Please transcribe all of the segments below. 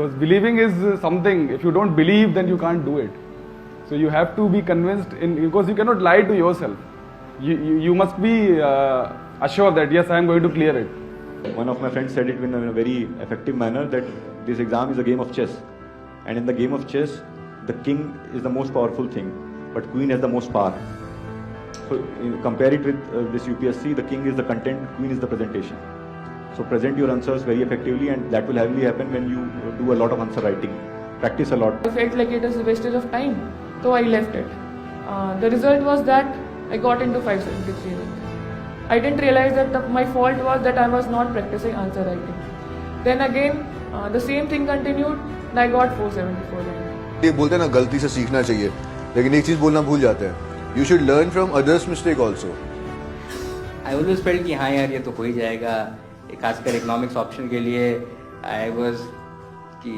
because believing is something. If you don't believe, then you can't do it. So you have to be convinced because you cannot lie to yourself. You must be assured that yes, I am going to clear it. One of my friends said it in a very effective manner that this exam is a game of chess, and in the game of chess, the king is the most powerful thing, but queen has the most power. So compare it with this UPSC, the king is the content, queen is the presentation. So present your answers very effectively, and that will heavily happen when you do a lot of answer writing. Practice a lot. I felt like it was a wastage of time, so I left it. The result was that I got into 573. I didn't realize that my fault was that I was not practicing answer writing. Then again, the same thing continued and I got 474. ये बोलते हैं ना गलती से सीखना चाहिए, लेकिन एक चीज बोलना भूल जाते हैं. You should learn from others' mistake also. I always felt कि हाँ यार ये तो हो ही जाएगा. खासकर इकोनॉमिक्स ऑप्शन के लिए I was कि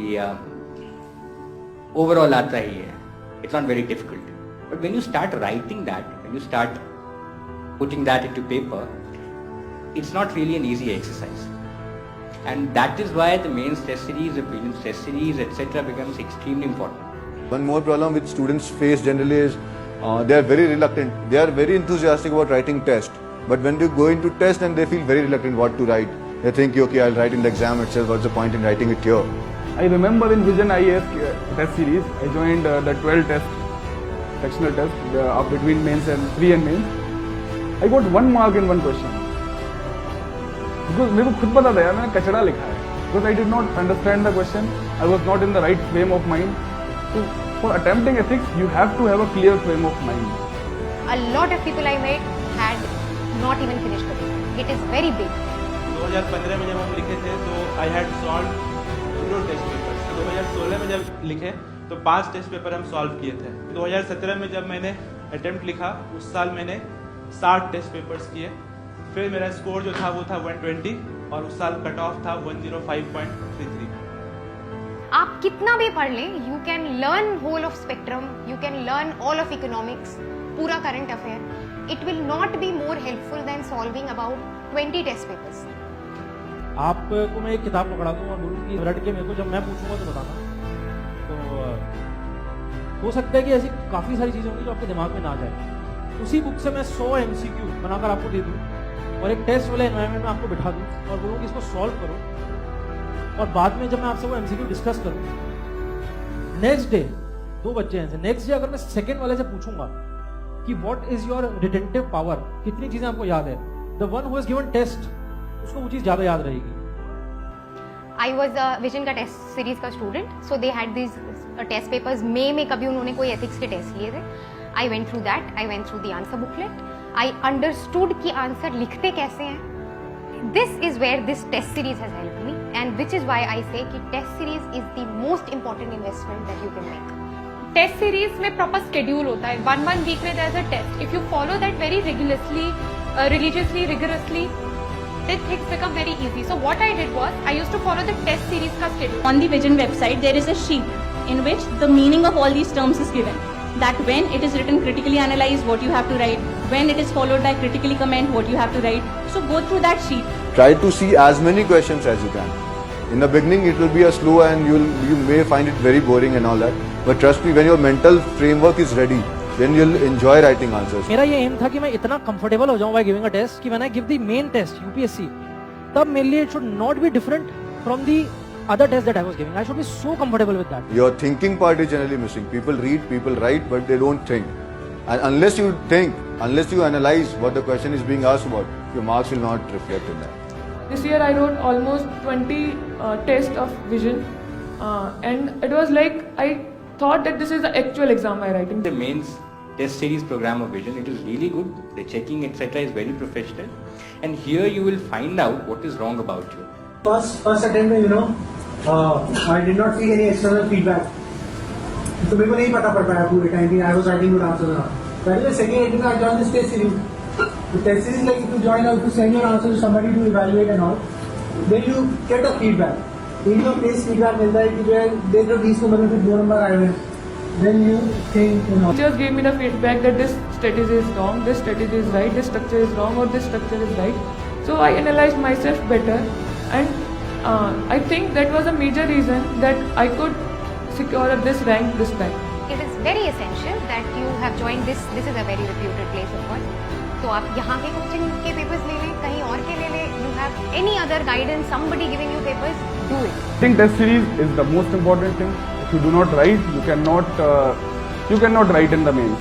ओवरऑल आता ही है. It's not very difficult. But when you start writing that, when you start putting that into paper, it's not really an easy exercise. And that is why the mains test series, the prelims test series, etc. becomes extremely important. One more problem which students face generally is they are very reluctant. They are very enthusiastic about writing test, but when they go into test and they feel very reluctant what to write. They think, okay, I'll write in the exam itself. What's the point in writing it here? I remember in Vision IAS test series, I joined the 12 test, sectional test between mains and pre and mains. I got 1 mark in one question. Because मेरे को खुद पता था यार मैंने कचड़ा लिखा है. Because I did not understand the question. I was not in the right frame of mind. So for attempting ethics, you have to have a clear frame of mind. A lot of people I met had not even finished the paper. It is very big. 2015 में जब हम लिखे थे तो I had solved 0 test papers. 2016 में जब लिखे तो 5 टेस्ट पेपर हम सॉल्व किए थे. 2017 में जब मैंने अटेम्प्ट लिखा उस साल मैंने 60 टेस्ट पेपर्स किए. फिर मेरा स्कोर जो था वो था 120 और उस साल कट ऑफ था 105.33. आप कितना भी पढ़ लें, you can learn whole of spectrum, you can learn all of economics, पूरा current affair. It will not be more helpful than solving about 20 test papers. आपको मैं एक किताब पकड़ा दूँ और बोलूँ कि रट के मेरे को जब मैं पूछूंगा तो बताना. तो हो सकता है कि ऐसी काफ़ी सारी चीज़ें होंगी जो आपके दिमाग में ना जाए. उसी बुक से मैं 100 MCQ बनाकर आपको दे दूँ और एक टेस्ट वाले एनवायरनमेंट में आपको बिठा दूँ और बोलूँ कि इसको सॉल्व करो. और बाद में जब मैं आपसे वो MCQ डिस्कस करूँ, नेक्स्ट डे 2 बच्चे हैं, नेक्स्ट डे अगर मैं सेकेंड वाले से पूछूंगा कि what is your retentive power, कितनी चीजें आपको याद है, the one who has given test उसको वो चीज ज्यादा याद रहेगी. I was a विजन का टेस्ट सीरीज का student, so they had this test papers. मई में कभी उन्होंने कोई एथिक्स के टेस्ट लिए थे. I went through that, I went through the answer booklet, I understood कि आंसर लिखते कैसे हैं. This is where this test series has helped me, and which is why I say कि test series is the most important investment that you can make. Test series में proper schedule होता है. 1 week में there is a test. If you follow that very religiously, rigorously, then things become very easy. So what I did was I used to follow the test series ka schedule. On the Vision website, there is a sheet in which the meaning of all these terms is given. That when it is written critically analyze, what you have to write. When it is followed by critically comment, what you have to write. So go through that sheet. Try to see as many questions as you can. In the beginning, it will be a slow and you may find it very boring and all that. But trust me, when your mental framework is ready, then you'll enjoy writing answers. मेरा ये M था कि मैं इतना comfortable हो जाऊं by giving a test कि when I give the main test UPSC, तब मेरे लिए it should not be different from the other test that I was giving. I should be so comfortable with that. Your thinking part is generally missing. People read, people write, but they don't think. And unless you think, unless you analyze what the question is being asked about, your marks will not reflect in that. This year I wrote almost 20 tests of vision, and it was like I thought that this is the actual exam I writing. The mains test series program of Vision, it is really good. The checking etc. is very professional, and here you will find out what is wrong about you. First attempt में I did not see any external feedback. तो मेरे को नहीं पता पड़ पाया पूरे time कि I was writing good answers or not. पहले second attempt I joined this test series. The test series like if you join out to send your answers to somebody to evaluate and all, then you get a feedback. In your case feedback मिलता है कि जो है देख लो 20 number में फिर 2 number आए हुए हैं. Then you think, you know. Teachers gave me the feedback that this strategy is wrong, this strategy is right, this structure is wrong, or this structure is right. So I analyzed myself better, and I think that was a major reason that I could secure this rank this time. It is very essential that you have joined this. This is a very reputed place, of course. तो आप यहाँ के coaching के papers ले लें, कहीं और के ले लें. You have any other guidance, somebody giving you papers, do it. I think test series is the most important thing. If you do not write, you cannot write in the mains.